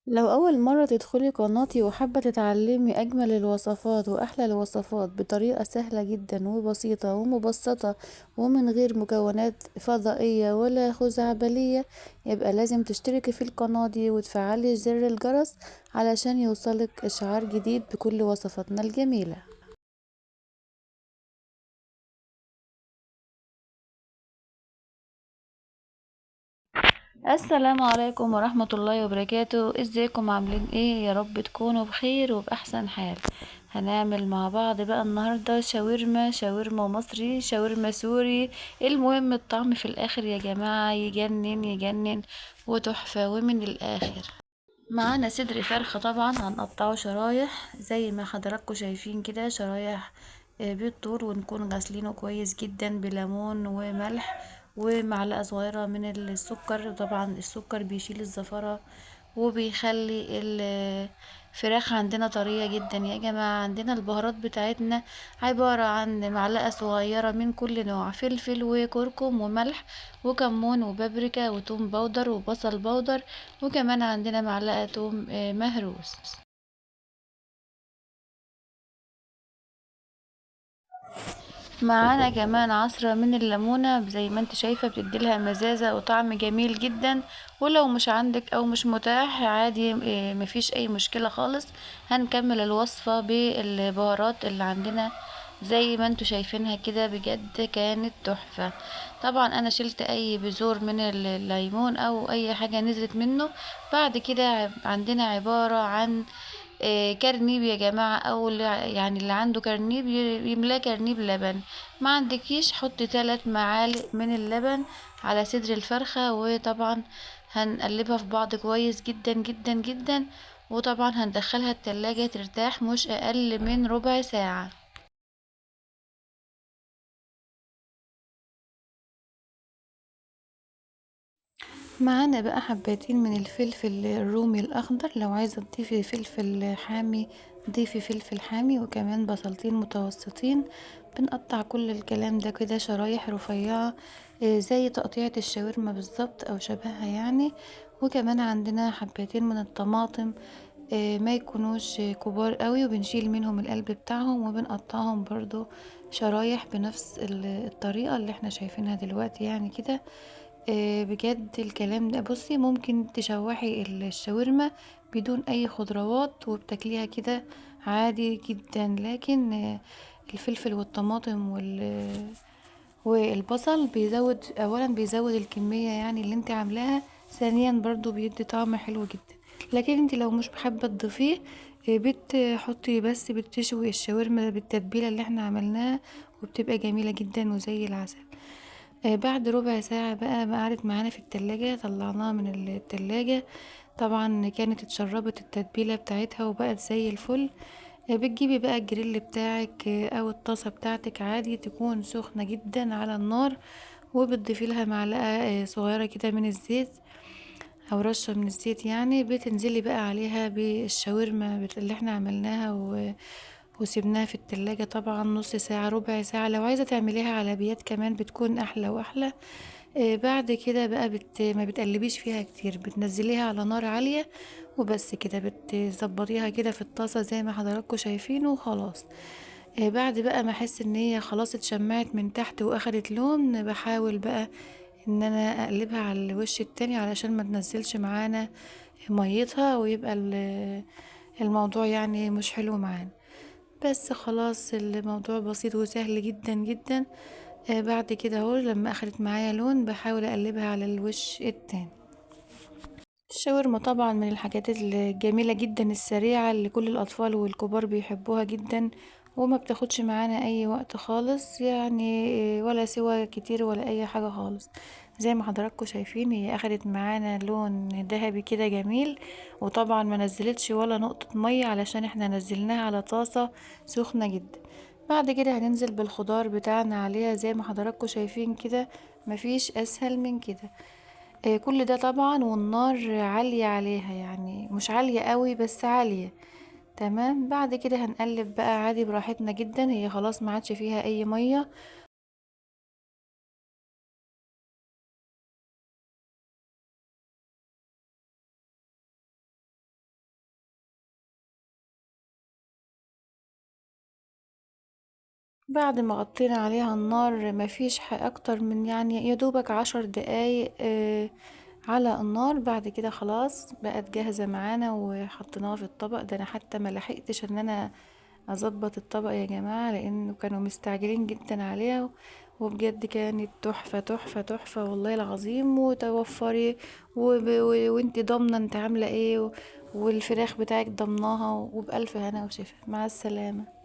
لو أول مرة تدخلي قناتي وحابة تتعلمي أجمل الوصفات وأحلى الوصفات بطريقة سهلة جدا وبسيطة ومبسطة ومن غير مكونات فضائية ولا خزعبلية، يبقى لازم تشتركي في القناة دي وتفعلي زر الجرس علشان يوصلك إشعار جديد بكل وصفاتنا الجميلة. السلام عليكم ورحمة الله وبركاته، ازيكم عاملين ايه؟ يا رب تكونوا بخير وبأحسن حال. هنعمل مع بعض بقى النهاردة شاورما مصري، شاورما سوري، المهم الطعم في الاخر يا جماعة يجنن يجنن وتحفة ومن الاخر. معانا صدر فرخة، طبعا هنقطعه شرايح زي ما حضراتكم شايفين كده، شرايح بالطول، ونكون غاسلينه كويس جدا بليمون وملح ومعلقة صغيرة من السكر. طبعا السكر بيشيل الزفرة وبيخلي الفراخ عندنا طرية جدا يا جماعة. عندنا البهارات بتاعتنا عبارة عن معلقة صغيرة من كل نوع، فلفل وكركم وملح وكمون وبابريكا وتوم باودر وبصل باودر، وكمان عندنا معلقة توم مهروس. معانا كمان عصرة من الليمونة، زي ما انت شايفة بتديلها مزازة وطعم جميل جدا. ولو مش عندك او مش متاح عادي، مفيش اي مشكلة خالص. هنكمل الوصفة بالبهارات اللي عندنا زي ما انتوا شايفينها كده، بجد كانت تحفة. طبعا انا شلت اي بذور من الليمون او اي حاجة نزلت منه. بعد كده عندنا عبارة عن كرنيب يا جماعة، او يعني اللي عنده كرنيب يملاه كرنيب لبن. ما عندكيش حطي 3 معالق من اللبن على صدر الفرخة. وطبعا هنقلبها في بعض كويس جدا جدا جدا، وطبعا هندخلها التلاجة ترتاح مش اقل من ربع ساعة. معانا بقى حباتين من الفلفل الرومي الأخضر، لو عايزة تضيفي فلفل حامي ضيفي فلفل حامي، وكمان بصلتين متوسطين. بنقطع كل الكلام ده كده شرايح رفيعة، زي تقطيعة الشاورما بالظبط أو شبهها يعني. وكمان عندنا حباتين من الطماطم، ما يكونوش كبار قوي، وبنشيل منهم القلب بتاعهم وبنقطعهم برضو شرايح بنفس الطريقة اللي احنا شايفينها دلوقتي يعني كده. بجد الكلام ده، بصي ممكن تشوحي الشاورما بدون اي خضروات وبتاكليها كده عادي جدا، لكن الفلفل والطماطم والبصل بيزود، اولا بيزود الكمية يعني اللي انت عاملاها، ثانيا برضو بيدي طعم حلو جدا. لكن انت لو مش حابة تضيفيه، بتحطي بس بتشوي الشاورما بالتتبيلة اللي احنا عملناها، وبتبقى جميلة جدا وزي العسل. بعد ربع ساعة بقى ما قعدت معانا في التلاجة، طلعناها من التلاجة. طبعا كانت اتشربت التتبيلة بتاعتها وبقت زي الفل. بتجيبي بقى الجريل بتاعك او الطاسة بتاعتك عادي، تكون سخنة جدا على النار، وبتضيفي لها معلقة صغيرة كده من الزيت او رشة من الزيت يعني. بتنزلي بقى عليها بالشاورما اللي احنا عملناها وسيبناها في التلاجة طبعا نص ساعة ربع ساعة. لو عايزة تعمليها على بيات كمان بتكون احلى واحلى. بعد كده بقى ما بتقلبيش فيها كتير، بتنزليها على نار عالية وبس كده، بتظبطيها كده في الطاسة زي ما حضراتكم شايفين وخلاص. بعد بقى ما احس ان هي خلاص اتشمعت من تحت واخدت لون، بحاول بقى ان انا اقلبها على الوش التاني علشان ما تنزلش معانا ميتها ويبقى الموضوع يعني مش حلو معانا. بس خلاص الموضوع بسيط وسهل جدا جدا. بعد كده اهو لما اخدت معايا لون بحاول اقلبها على الوش التاني. الشاورما طبعا من الحاجات الجميلة جدا السريعة اللي كل الأطفال والكبار بيحبوها جدا، وما بتاخدش معانا أي وقت خالص يعني، ولا سوى كتير ولا أي حاجة خالص. زي ما حضراتكم شايفين هي أخدت معانا لون ذهبي كده جميل، وطبعا ما نزلتش ولا نقطة مية علشان احنا نزلناها على طاسة سخنة جدا. بعد كده هننزل بالخضار بتاعنا عليها زي ما حضراتكم شايفين كده، مفيش أسهل من كده. كل ده طبعا والنار عالية عليها، يعني مش عالية قوي بس عالية. تمام، بعد كده هنقلب بقى عادي براحتنا جدا، هي خلاص ما عادش فيها اي مية. بعد ما غطينا عليها النار مفيش اكتر من يعني يا دوبك 10 دقايق على النار. بعد كده خلاص بقت جاهزة معانا وحطيناها في الطبق. ده انا حتى ما لحقتش ان انا اظبط الطبق يا جماعة، لانه كانوا مستعجلين جدا عليها. وبجد كانت تحفة تحفة تحفة والله العظيم. وتوفري وانتي ضامنة انت عاملة ايه والفراخ بتاعك ضمناها. وبألف هنا وشفا، مع السلامة.